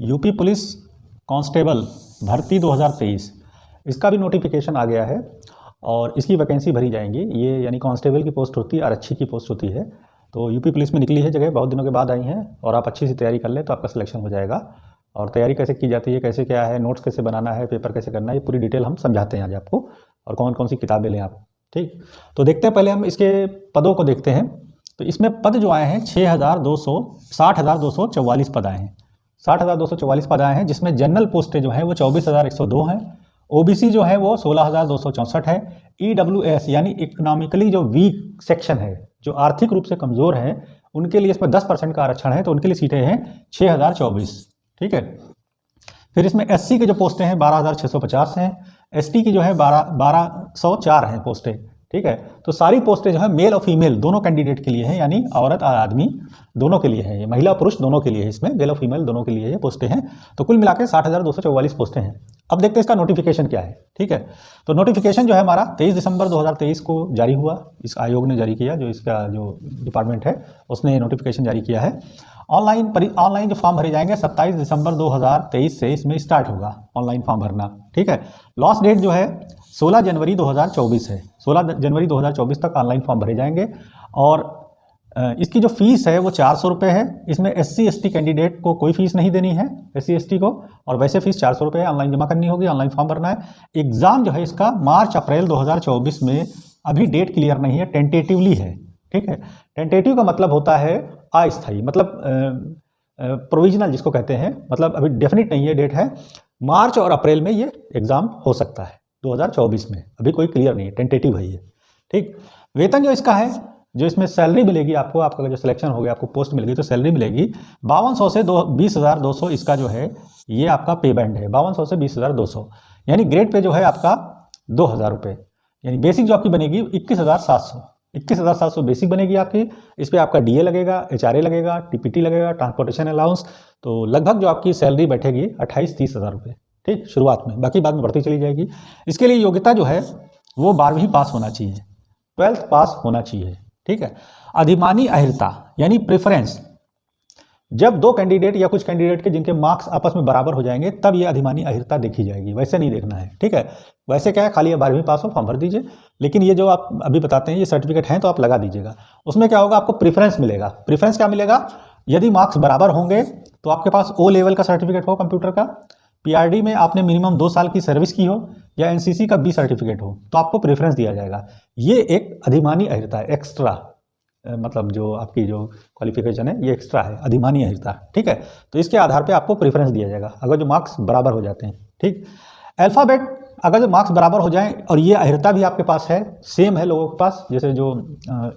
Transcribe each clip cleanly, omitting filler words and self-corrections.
UP police constable भर्ती 2023 इसका भी नोटिफिकेशन आ गया है और इसकी वैकेंसी भरी जाएंगी। ये यानी कांस्टेबल की पोस्ट होती है, आरक्षी की पोस्ट होती है। तो यूपी पुलिस में निकली है जगह, बहुत दिनों के बाद आई हैं और आप अच्छी सी तैयारी कर लें तो आपका सिलेक्शन हो जाएगा। और तैयारी कैसे की जाती है, कैसे क्या है, नोट्स कैसे बनाना है, पेपर कैसे करना है, ये पूरी डिटेल हम समझाते हैं आज आपको, और कौन कौन सी किताबें लें आप। ठीक, तो देखते हैं, पहले हम इसके पदों को देखते हैं। तो इसमें पद जो आए हैं 60,244 पद आए हैं। 60,244 पद आए हैं, जिसमें जनरल पोस्टें जो हैं वो 24,102 हैं। ओबीसी जो है वो 16,264 है। ईडब्ल्यूएस यानी इकोनॉमिकली जो वीक सेक्शन है, जो आर्थिक रूप से कमज़ोर है, उनके लिए इसमें 10% का आरक्षण है, तो उनके लिए सीटें हैं 6,024। ठीक है। फिर इसमें एससी के जो पोस्टें हैं 12,650 हैं। एसटी की जो है 1204 हैं पोस्टें। ठीक है। तो सारी पोस्टें जो है मेल और फीमेल दोनों कैंडिडेट के लिए हैं, यानी औरत और आदमी दोनों के लिए हैं, ये महिला पुरुष दोनों के लिए है, इसमें मेल और फीमेल दोनों के लिए ये पोस्टें हैं। तो कुल मिलाकर 60,244 पोस्टें हैं। अब देखते हैं इसका नोटिफिकेशन क्या है। ठीक है। तो नोटिफिकेशन जो है हमारा 23 दिसंबर 2023 को जारी हुआ। इस आयोग ने जारी किया, जो इसका जो डिपार्टमेंट है उसने नोटिफिकेशन जारी किया है। ऑनलाइन जो फॉर्म भरे जाएंगे 27 दिसंबर 2023 से इसमें स्टार्ट होगा ऑनलाइन फॉर्म भरना। ठीक है। लास्ट डेट जो है 16 जनवरी 2024 है। 16 जनवरी 2024 तक ऑनलाइन फॉर्म भरे जाएंगे। और इसकी जो फीस है वो 400 रुपये है। इसमें SC ST कैंडिडेट को कोई फीस नहीं देनी है, SC ST को, और वैसे फीस 400 रुपये है। ऑनलाइन जमा करनी होगी, ऑनलाइन फॉर्म भरना है। एग्ज़ाम जो है इसका मार्च अप्रैल 2024 में, अभी डेट क्लियर नहीं है, टेंटेटिवली है। ठीक है। टेंटेटिव का मतलब होता है अस्थायी, मतलब प्रोविजनल जिसको कहते हैं, मतलब अभी डेफिनेट नहीं है डेट है। मार्च और अप्रैल में ये एग्ज़ाम हो सकता है 2024 में, अभी कोई क्लियर नहीं है, टेंटेटिव है ये। ठीक। वेतन जो इसका है, जो इसमें सैलरी मिलेगी आपको, आपका जो सिलेक्शन हो गया, आपको पोस्ट मिल गई तो सैलरी मिलेगी 5200 से 20,200। इसका जो है ये आपका पे बैंड है, 5200 से 20,200, यानी ग्रेड पे जो है आपका 2,000 रुपये, यानी बेसिक जो आपकी बनेगी 21,700 बेसिक बनेगी आपकी। इस पर आपका DA लगेगा, HRA लगेगा, TPT लगेगा, ट्रांसपोर्टेशन अलाउंस। तो लगभग जो आपकी सैलरी बैठेगी 28-30 हज़ार रुपये। ठीक, शुरुआत में, बाकी बाद में बढ़ती चली जाएगी। इसके लिए योग्यता जो है वो 12वीं पास होना चाहिए, 12th पास होना चाहिए। ठीक है। अधिमानी अहिर्ता यानी प्रेफरेंस, जब दो कैंडिडेट या कुछ कैंडिडेट के जिनके मार्क्स आपस में बराबर हो जाएंगे तब ये अधिमानी अहिर्ता देखी जाएगी, वैसे नहीं देखना है। ठीक है। वैसे क्या है, खाली 12वीं पास हो फॉर्म भर दीजिए, लेकिन ये जो आप अभी बताते हैं ये सर्टिफिकेट हैं तो आप लगा दीजिएगा। उसमें क्या होगा, आपको प्रेफरेंस मिलेगा। प्रेफरेंस क्या मिलेगा, यदि मार्क्स बराबर होंगे तो आपके पास O लेवल का सर्टिफिकेट हो कंप्यूटर का, PRD में आपने मिनिमम 2 साल की सर्विस की हो, या NCC का B सर्टिफिकेट हो, तो आपको प्रेफरेंस दिया जाएगा। ये एक अधिमानी अहिर्ता है, एक्स्ट्रा, मतलब जो आपकी जो क्वालिफिकेशन है ये एक्स्ट्रा है, अधिमानी अहिर्ता। ठीक है। तो इसके आधार पे आपको प्रेफरेंस दिया जाएगा अगर जो मार्क्स बराबर हो जाते हैं। ठीक। अल्फ़ाबेट, अगर जो मार्क्स बराबर हो जाएं और ये अहिर्ता भी आपके पास है, सेम है लोगों के पास, जैसे जो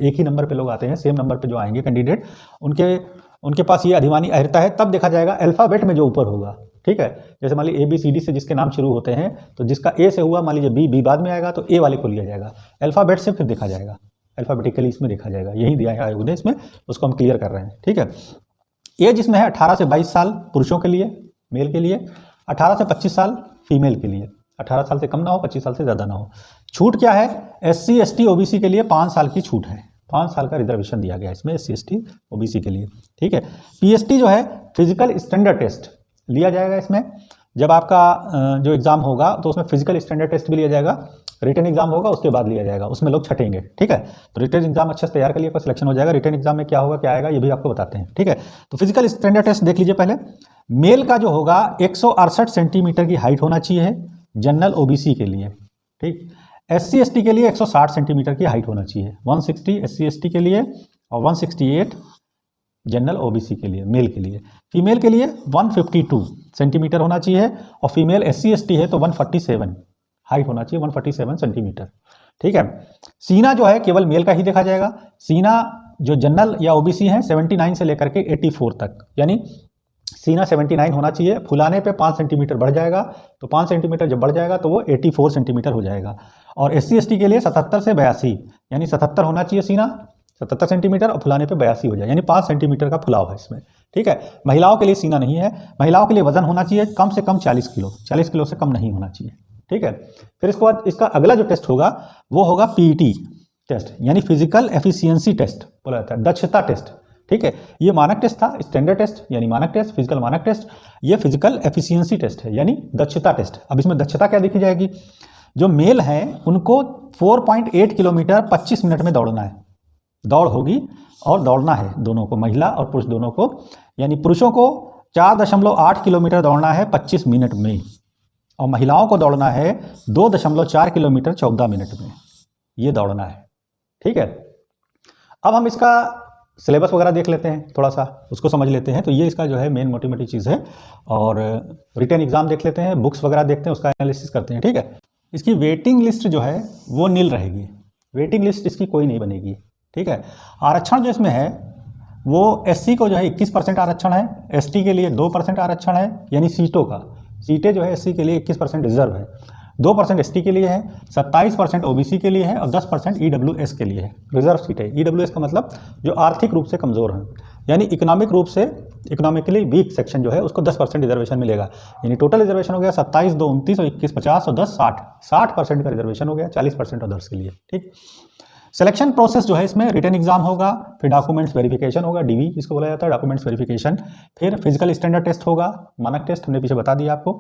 एक ही नंबर पे लोग आते हैं, सेम नंबर पे जो आएंगे कैंडिडेट, उनके पास ये अधिमानी अहिर्ता है, तब देखा जाएगा अल्फ़ाबेट में जो ऊपर होगा। ठीक है। जैसे मान लीजिए ABCD से जिसके नाम शुरू होते हैं, तो जिसका A से हुआ, मान लीजिए B बाद में आएगा तो A वाले को लिया जाएगा। अल्फ़ाबेट से फिर देखा जाएगा, अल्फ़ाबेटिकली इसमें देखा जाएगा, यही दिया है आयोग ने इसमें, उसको हम क्लियर कर रहे हैं। ठीक है। एज इसमें है 18 से 22 साल पुरुषों के लिए, मेल के लिए, 18 से 25 साल फीमेल के लिए। 18 साल से कम ना हो, 25 साल से ज़्यादा ना हो। छूट क्या है, SC ST OBC के लिए 5 साल की छूट है, 5 साल का रिजर्वेशन दिया गया इसमें SC ST OBC के लिए। ठीक है। PST जो है फिजिकल स्टैंडर्ड टेस्ट लिया जाएगा इसमें। जब आपका जो एग्ज़ाम होगा तो उसमें फिजिकल स्टैंडर्ड टेस्ट भी लिया जाएगा, रिटन एग्जाम होगा उसके बाद लिया जाएगा, उसमें लोग छटेंगे। ठीक है। तो रिटन एग्जाम अच्छे से तैयार कर लिए, आपका सिलेक्शन हो जाएगा। रिटन एग्जाम में क्या होगा, क्या आएगा, ये भी आपको बताते हैं। ठीक है। तो फिजिकल स्टैंडर्ड टेस्ट देख लीजिए पहले। मेल का जो होगा 168 सेंटीमीटर की हाइट होना चाहिए जनरल OBC के लिए। ठीक। SC ST के लिए 160 सेंटीमीटर की हाइट होना चाहिए, 160 SC ST के लिए और 168 जनरल OBC के लिए, मेल के लिए। फीमेल के लिए 152 सेंटीमीटर होना चाहिए, और फीमेल SC ST है तो 147 हाइट होना चाहिए, 147 सेंटीमीटर। ठीक है। सीना जो है केवल मेल का ही देखा जाएगा। सीना जो जनरल या OBC है 79 से लेकर के 84 तक, यानी सीना 79 होना चाहिए। फुलाने पे 5 सेंटीमीटर बढ़ जाएगा, तो 5 सेंटीमीटर जब बढ़ जाएगा तो वो 84 सेंटीमीटर हो जाएगा। और SC ST के लिए 77 से 82, यानी 77 होना चाहिए सीना, 77 सेंटीमीटर, और फुलाने पे 82 हो जाए, यानी 5 सेंटीमीटर का फुलाव है इसमें। ठीक है। महिलाओं के लिए सीना नहीं है। महिलाओं के लिए वजन होना चाहिए कम से कम 40 किलो, 40 किलो से कम नहीं होना चाहिए। ठीक है। फिर इसके बाद इसका अगला जो टेस्ट होगा वो होगा PET टेस्ट, यानी फिजिकल एफिशिएंसी टेस्ट बोला जाता है, दक्षता टेस्ट। ठीक है। ये मानक टेस्ट था, स्टैंडर्ड टेस्ट यानी मानक टेस्ट, फिजिकल मानक टेस्ट, ये फिजिकल एफिशिएंसी टेस्ट है यानी दक्षता टेस्ट। अब इसमें दक्षता क्या देखी जाएगी, जो मेल हैं उनको 4.8 किलोमीटर 25 मिनट में दौड़ना है, दौड़ होगी और दौड़ना है दोनों को, महिला और पुरुष दोनों को, यानी पुरुषों को 4.8 किलोमीटर दौड़ना है 25 मिनट में और महिलाओं को दौड़ना है 2.4 किलोमीटर 14 मिनट में, ये दौड़ना है। ठीक है, अब हम इसका सिलेबस वगैरह देख लेते हैं, थोड़ा सा उसको समझ लेते हैं। तो ये इसका जो है मेन मोटी मोटी चीज़ है, और रिटन एग्जाम देख लेते हैं, बुक्स वगैरह देखते हैं, उसका एनालिसिस करते हैं। ठीक है, इसकी वेटिंग लिस्ट जो है वो नील रहेगी, वेटिंग लिस्ट इसकी कोई नहीं बनेगी। ठीक है, आरक्षण जो इसमें है वो एससी को जो है 21% आरक्षण है, एसटी के लिए 2% आरक्षण है, यानी सीटों का, सीटें जो है एससी के लिए 21% रिजर्व है, 2% एसटी के लिए है, 27% ओबीसी के लिए है और 10% ईडब्ल्यूएस के लिए है, रिजर्व सीटें। ईडब्ल्यूएस का मतलब जो आर्थिक रूप से कमज़ोर हैं, यानी इकोनॉमिक रूप से इकोनॉमिकली वीक सेक्शन जो है उसको 10% रिजर्वेशन मिलेगा। यानी टोटल रिजर्वेशन हो गया 27, 2, 29 और 21, 50 और 10, 60% का रिजर्वेशन हो गया, 40% अदर्स के लिए। ठीक, सिलेक्शन प्रोसेस जो है इसमें रिटन एग्जाम होगा, फिर डॉक्यूमेंट्स वेरिफिकेशन होगा, डीवी जिसको बोला जाता है, डॉक्यूमेंट्स वेरिफिकेशन, फिर फिजिकल स्टैंडर्ड टेस्ट होगा, मानक टेस्ट हमने पीछे बता दिया आपको,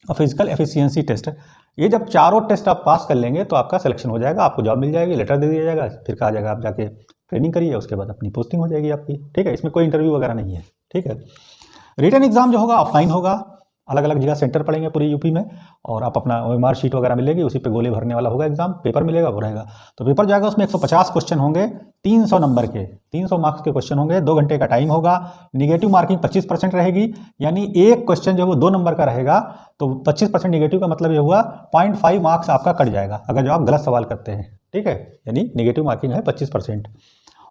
और फिजिकल एफिशिएंसी टेस्ट। ये जब चारों टेस्ट आप पास कर लेंगे तो आपका सिलेक्शन हो जाएगा, आपको जॉब मिल जाएगी, लेटर दे दिया जाएगा, फिर कहा जाएगा आप जाके ट्रेनिंग करिए, उसके बाद अपनी पोस्टिंग हो जाएगी आपकी। ठीक है, इसमें कोई इंटरव्यू वगैरह नहीं है। ठीक है, रिटन एग्जाम जो होगा ऑफलाइन होगा, अलग अलग जगह सेंटर पड़ेंगे पूरी यूपी में, और आप अपना OMR शीट वगैरह मिलेगी, उसी पे गोले भरने वाला होगा एग्जाम, पेपर मिलेगा वो रहेगा। तो पेपर जाएगा, उसमें 150 क्वेश्चन होंगे, 300 नंबर के, 300 मार्क्स के क्वेश्चन होंगे, 2 घंटे का टाइम होगा, निगेटिव मार्किंग 25% रहेगी, यानी एक क्वेश्चन जो वो 2 नंबर का रहेगा तो 25% निगेटिव का मतलब ये हुआ 0.5 मार्क्स आपका कट जाएगा अगर जो आप गलत सवाल करते हैं। ठीक है, यानी निगेटिव मार्किंग है 25%।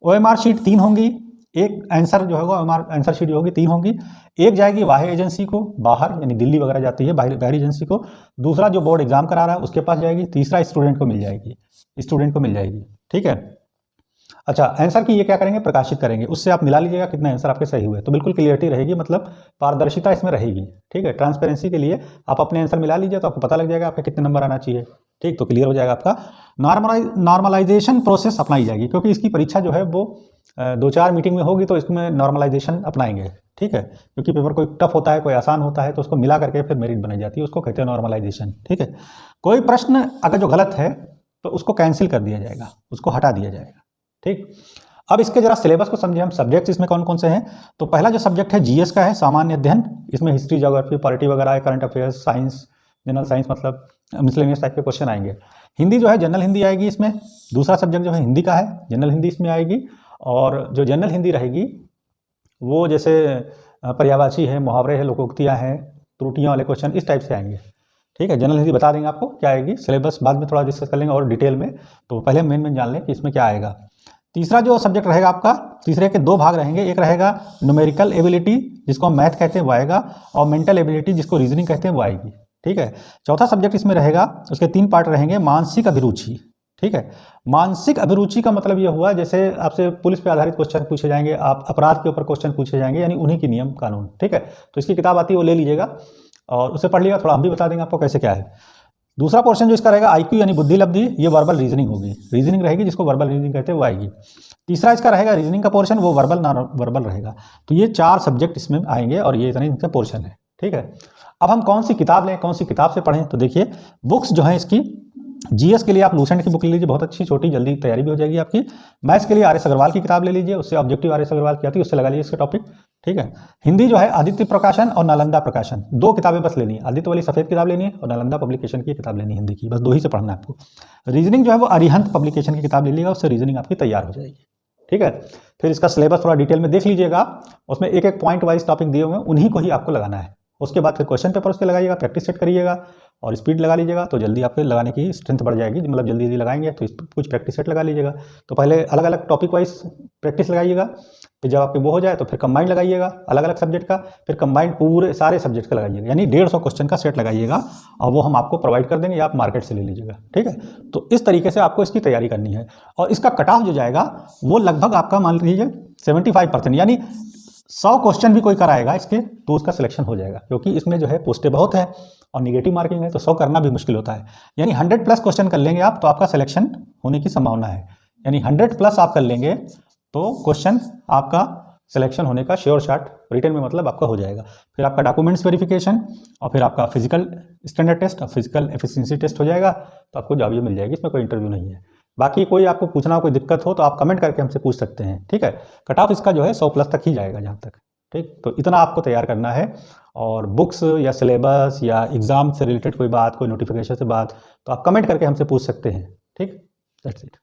OMR शीट 3 होंगी, एक आंसर जो होगा OMR आंसर शीट जो होगी 3 होंगी, एक जाएगी बाह्य एजेंसी को, बाहर यानी दिल्ली वगैरह जाती है बाहरी एजेंसी को, दूसरा जो बोर्ड एग्जाम करा रहा है उसके पास जाएगी, तीसरा स्टूडेंट को मिल जाएगी। ठीक है, अच्छा आंसर की ये क्या करेंगे, प्रकाशित करेंगे, उससे आप मिला लीजिएगा कितने आंसर आपके सही हुए, तो बिल्कुल क्लियरिटी रहेगी, मतलब पारदर्शिता इसमें रहेगी। ठीक है, ट्रांसपेरेंसी के लिए आप अपने आंसर मिला लीजिए तो आपको पता लग जाएगा आपके कितने नंबर आना चाहिए। ठीक, तो क्लियर हो जाएगा आपका। नॉर्मलाइजेशन प्रोसेस अपनाई जाएगी, क्योंकि इसकी परीक्षा जो है वो 2-4 मीटिंग में होगी, तो इसमें नॉर्मलाइजेशन अपनाएंगे। ठीक है, क्योंकि पेपर कोई टफ होता है, कोई आसान होता है, तो उसको मिला करके फिर मेरिट बनाई जाती है, उसको कहते हैं नॉर्मलाइजेशन। ठीक है, कोई प्रश्न अगर जो गलत है तो उसको कैंसिल कर दिया जाएगा, उसको हटा दिया जाएगा। ठीक, अब इसके जरा सिलेबस को समझे हम, सब्जेक्ट्स इसमें कौन कौन से हैं। तो पहला जो सब्जेक्ट है जीएस का है, सामान्य अध्ययन, इसमें हिस्ट्री, ज्योग्राफी, पॉलिटी वगैरह है, current affairs, science, general science, मतलब मिसलेनियस टाइप के क्वेश्चन आएंगे। हिंदी जो है जनरल हिंदी आएगी इसमें, दूसरा सब्जेक्ट जो है हिंदी का है, जनरल हिंदी इसमें आएगी, और जो जनरल हिंदी रहेगी वो जैसे पर्यायवाची है, मुहावरे है, लोकोक्तियाँ हैं, त्रुटियाँ वाले क्वेश्चन इस टाइप से आएंगे। ठीक है, जनरल हिंदी बता देंगे आपको क्या आएगी, सिलेबस बाद में थोड़ा डिस्कस कर लेंगे और डिटेल में, तो पहले मेन जान लें कि इसमें क्या आएगा। तीसरा जो सब्जेक्ट रहेगा आपका, तीसरे के 2 भाग रहेंगे, एक रहेगा न्यूमेरिकल एबिलिटी जिसको हम मैथ कहते हैं वो आएगा, और मेंटल एबिलिटी जिसको रीजनिंग कहते हैं वो आएगी। ठीक है, चौथा सब्जेक्ट इसमें रहेगा, उसके 3 पार्ट रहेंगे, मानसिक अभिरुचि। ठीक है, मानसिक अभिरुचि का मतलब ये हुआ जैसे आपसे पुलिस पे आधारित क्वेश्चन पूछे जाएंगे, आप अपराध के ऊपर क्वेश्चन पूछे जाएंगे, यानी उन्हीं की नियम कानून। ठीक है, तो इसकी किताब आती है वो ले लीजिएगा और उसे पढ़ लिएगा, थोड़ा हम भी बता देंगे आपको कैसे क्या है। दूसरा पोर्शन जो इसका रहेगा IQ यानी बुद्धि लब्धि, ये वर्बल रीजनिंग होगी, रीजनिंग रहेगी जिसको वर्बल रीजनिंग कहते हैं वो आएगी। तीसरा इसका रहेगा रीजनिंग का पोर्शन, वो वर्बल नॉन वर्बल रहेगा। तो ये 4 सब्जेक्ट इसमें आएंगे और ये इतने इनका पोर्शन है। ठीक है, अब हम कौन सी किताब लें, कौन सी किताब से पढ़ें, तो देखिए बुक्स जो है इसकी, जीएस के लिए आप लूसेंट की बुक ले लीजिए, बहुत अच्छी, छोटी, जल्दी तैयारी भी हो जाएगी आपकी। मैथ्स के लिए RS अग्रवाल की किताब ले लीजिए, उससे ऑब्जेक्टिव RS अग्रवाल की आती है, उससे लगा लीजिए इसका टॉपिक। ठीक है, हिंदी जो है आदित्य प्रकाशन और नालंदा प्रकाशन, 2 किताबें बस लेनी है, आदित्य वाली सफ़ेद किताब लेनी है और नालंदा पब्लिकेशन की किताब लेनी है हिंदी की, बस 2 ही से पढ़ना है आपको। रीजनिंग जो है वो अरिहंत पब्लिकेशन की किताब ले लीजिएगा, उससे रीजनिंग आपकी तैयार हो जाएगी। ठीक है, फिर इसका सिलेबस थोड़ा डिटेल में देख लीजिएगा, उसमें एक एक पॉइंट वाइज टॉपिक दिए हुए हैं, उन्हीं को ही आपको लगाना है। उसके बाद फिर क्वेश्चन पेपर उसके लगाइएगा, प्रैक्टिस सेट करिएगा और स्पीड लगा लीजिएगा, तो जल्दी आपके लगाने की स्ट्रेंथ बढ़ जाएगी, मतलब जल्दी जल्दी लगाएंगे तो कुछ प्रैक्टिस सेट लगा लीजिएगा। तो पहले अलग अलग टॉपिक वाइज प्रैक्टिस लगाइएगा, फिर जब आपके वो हो जाए तो फिर कंबाइंड लगाइएगा अलग अलग सब्जेक्ट का, फिर कंबाइंड पूरे सारे सब्जेक्ट का लगाइएगा, यानी 150 क्वेश्चन का सेट लगाइएगा और वो हम आपको प्रोवाइड कर देंगे या आप मार्केट से ले लीजिएगा। ठीक है, तो इस तरीके से आपको इसकी तैयारी करनी है और इसका कट ऑफ जो जाएगा वो लगभग आपका मान लीजिए 75%, यानी 100 क्वेश्चन भी कोई कराएगा इसके तो उसका सिलेक्शन हो जाएगा, क्योंकि इसमें जो है पोस्टें बहुत है और निगेटिव मार्किंग है, तो 100 करना भी मुश्किल होता है। यानी 100+ क्वेश्चन कर लेंगे आप तो आपका सिलेक्शन होने की संभावना है, यानी 100+ आप कर लेंगे तो क्वेश्चन आपका सिलेक्शन होने का श्योर शॉट रिटन में मतलब आपका हो जाएगा। फिर आपका डॉक्यूमेंट्स वेरिफिकेशन और फिर आपका फिजिकल स्टैंडर्ड टेस्ट और फिजिकल एफिशिएंसी टेस्ट हो जाएगा, तो आपको जॉब ये मिल जाएगी, इसमें कोई इंटरव्यू नहीं है। बाकी कोई आपको पूछना कोई दिक्कत हो तो आप कमेंट करके हमसे पूछ सकते हैं, ठीक है। कट ऑफ इसका जो है 100+ तक ही जाएगा जहाँ तक, ठीक। तो इतना आपको तैयार करना है, और बुक्स या सिलेबस या एग्ज़ाम से रिलेटेड कोई बात, कोई नोटिफिकेशन से बात, तो आप कमेंट करके हमसे पूछ सकते हैं, ठीक। That's it.